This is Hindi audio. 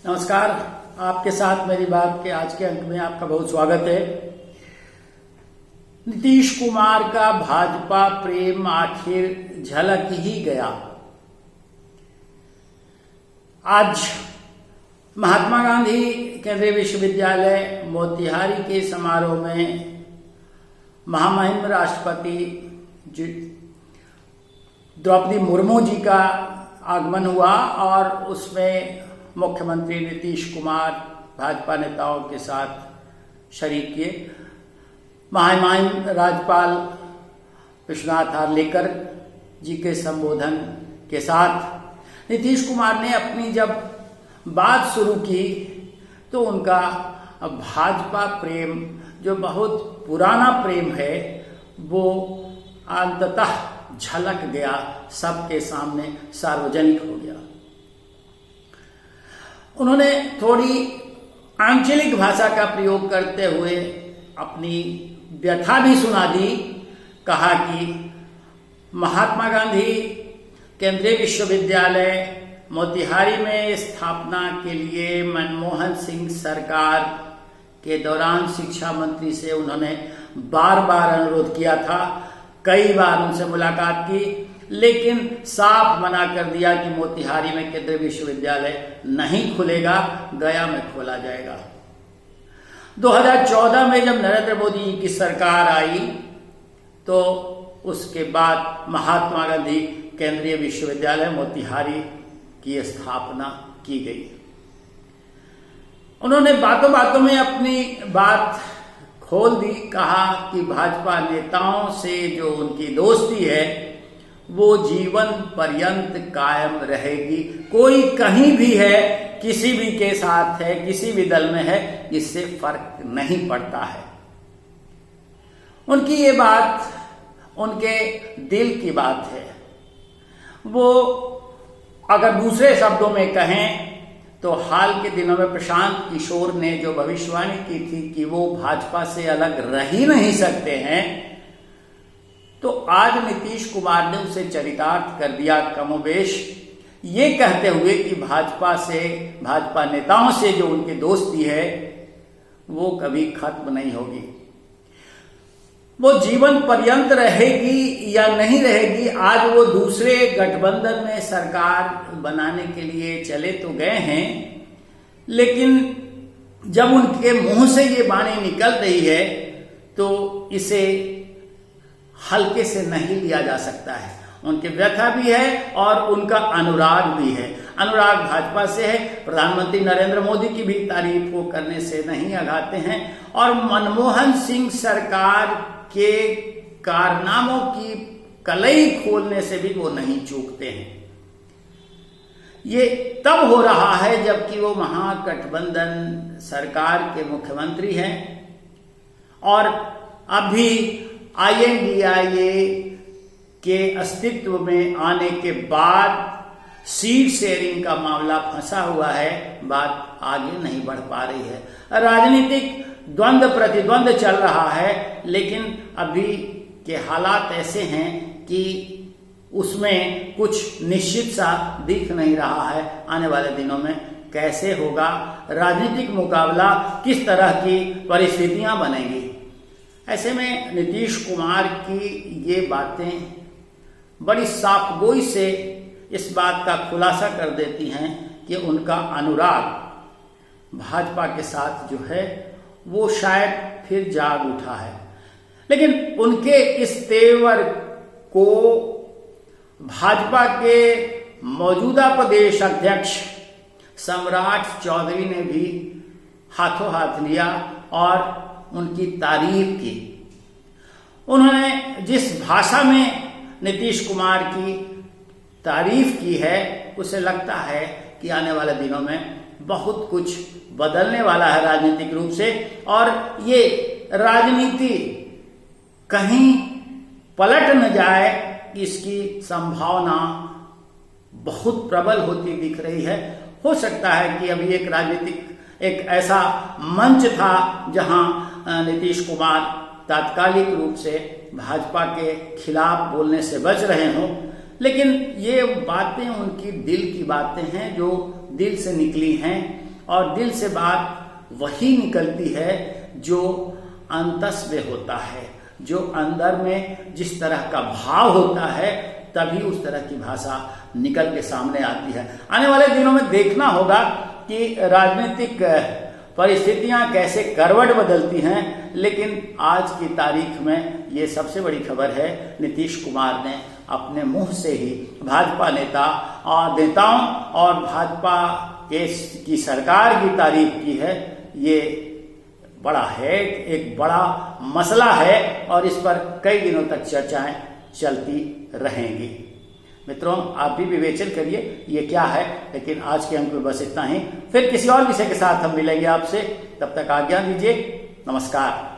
नमस्कार। आपके साथ मेरी बात के आज के अंक में आपका बहुत स्वागत है। नीतीश कुमार का भाजपा प्रेम आखिर झलक ही गया। आज महात्मा गांधी केंद्रीय विश्वविद्यालय मोतिहारी के समारोह में महामहिम राष्ट्रपति द्रौपदी मुर्मू जी का आगमन हुआ और उसमें मुख्यमंत्री नीतीश कुमार भाजपा नेताओं के साथ शरीक किए। महामहिम राज्यपाल विश्वनाथ हार्लेकर जी के संबोधन के साथ नीतीश कुमार ने अपनी जब बात शुरू की तो उनका भाजपा प्रेम जो बहुत पुराना प्रेम है वो अंततः झलक गया, सबके सामने सार्वजनिक हो गया। उन्होंने थोड़ी आंचलिक भाषा का प्रयोग करते हुए अपनी व्यथा भी सुना दी। कहा कि महात्मा गांधी केंद्रीय विश्वविद्यालय मोतिहारी में स्थापना के लिए मनमोहन सिंह सरकार के दौरान शिक्षा मंत्री से उन्होंने बार बार अनुरोध किया था, कई बार उनसे मुलाकात की, लेकिन साफ मना कर दिया कि मोतिहारी में केंद्रीय विश्वविद्यालय नहीं खुलेगा, गया में खोला जाएगा। 2014 में जब नरेंद्र मोदी जी की सरकार आई तो उसके बाद महात्मा गांधी केंद्रीय विश्वविद्यालय मोतिहारी की स्थापना की गई। उन्होंने बातों बातों में अपनी बात खोल दी। कहा कि भाजपा नेताओं से जो उनकी दोस्ती है वो जीवन पर्यंत कायम रहेगी। कोई कहीं भी है, किसी भी के साथ है, किसी भी दल में है, इससे फर्क नहीं पड़ता है। उनकी ये बात उनके दिल की बात है। वो अगर दूसरे शब्दों में कहें तो हाल के दिनों में प्रशांत किशोर ने जो भविष्यवाणी की थी कि वो भाजपा से अलग रह ही नहीं सकते हैं, तो आज नीतीश कुमार ने उसे चरितार्थ कर दिया कमोबेश, ये कहते हुए कि भाजपा नेताओं से जो उनकी दोस्ती है वो कभी खत्म नहीं होगी। वो जीवन पर्यंत रहेगी या नहीं रहेगी, आज वो दूसरे गठबंधन में सरकार बनाने के लिए चले तो गए हैं, लेकिन जब उनके मुंह से ये वाणी निकल रही है तो इसे हल्के से नहीं लिया जा सकता है। उनकी व्यथा भी है और उनका अनुराग भी है। अनुराग भाजपा से है। प्रधानमंत्री नरेंद्र मोदी की भी तारीफ वो करने से नहीं अघाते हैं और मनमोहन सिंह सरकार के कारनामों की कलई खोलने से भी वो नहीं चूकते हैं। ये तब हो रहा है जबकि वो महागठबंधन सरकार के मुख्यमंत्री हैं और अभी INDIA के अस्तित्व में आने के बाद सीट शेयरिंग का मामला फंसा हुआ है, बात आगे नहीं बढ़ पा रही है। राजनीतिक द्वंद्व प्रतिद्वंद चल रहा है, लेकिन अभी के हालात ऐसे हैं कि उसमें कुछ निश्चित सा दिख नहीं रहा है। आने वाले दिनों में कैसे होगा राजनीतिक मुकाबला, किस तरह की परिस्थितियां बनेगी। ऐसे में नीतीश कुमार की ये बातें बड़ी साफगोई से इस बात का खुलासा कर देती हैं कि उनका अनुराग भाजपा के साथ जो है वो शायद फिर जाग उठा है। लेकिन उनके इस तेवर को भाजपा के मौजूदा प्रदेश अध्यक्ष सम्राट चौधरी ने भी हाथों हाथ लिया और उनकी तारीफ की। उन्होंने जिस भाषा में नीतीश कुमार की तारीफ की है उसे लगता है कि आने वाले दिनों में बहुत कुछ बदलने वाला है राजनीतिक रूप से, और ये राजनीति कहीं पलट न जाए इसकी संभावना बहुत प्रबल होती दिख रही है। हो सकता है कि अभी एक ऐसा मंच था जहां नीतीश कुमार तात्कालिक रूप से भाजपा के खिलाफ बोलने से बच रहे हों, लेकिन ये बातें उनकी दिल की बातें हैं जो दिल से निकली हैं और दिल से बात वही निकलती है जो अंतस में होता है, जो अंदर में जिस तरह का भाव होता है तभी उस तरह की भाषा निकल के सामने आती है। आने वाले दिनों में देखना होगा कि राजनीतिक परिस्थितियां कैसे करवट बदलती हैं, लेकिन आज की तारीख में ये सबसे बड़ी खबर है, नीतीश कुमार ने अपने मुंह से ही भाजपा नेताओं और भाजपा की सरकार की तारीफ की है। ये बड़ा है, एक बड़ा मसला है और इस पर कई दिनों तक चर्चाएं चलती रहेंगी। मित्रों, आप भी विवेचन करिए ये क्या है, लेकिन आज के अंक में बस इतना ही। फिर किसी और विषय के साथ हम मिलेंगे आपसे, तब तक आज्ञा दीजिए। नमस्कार।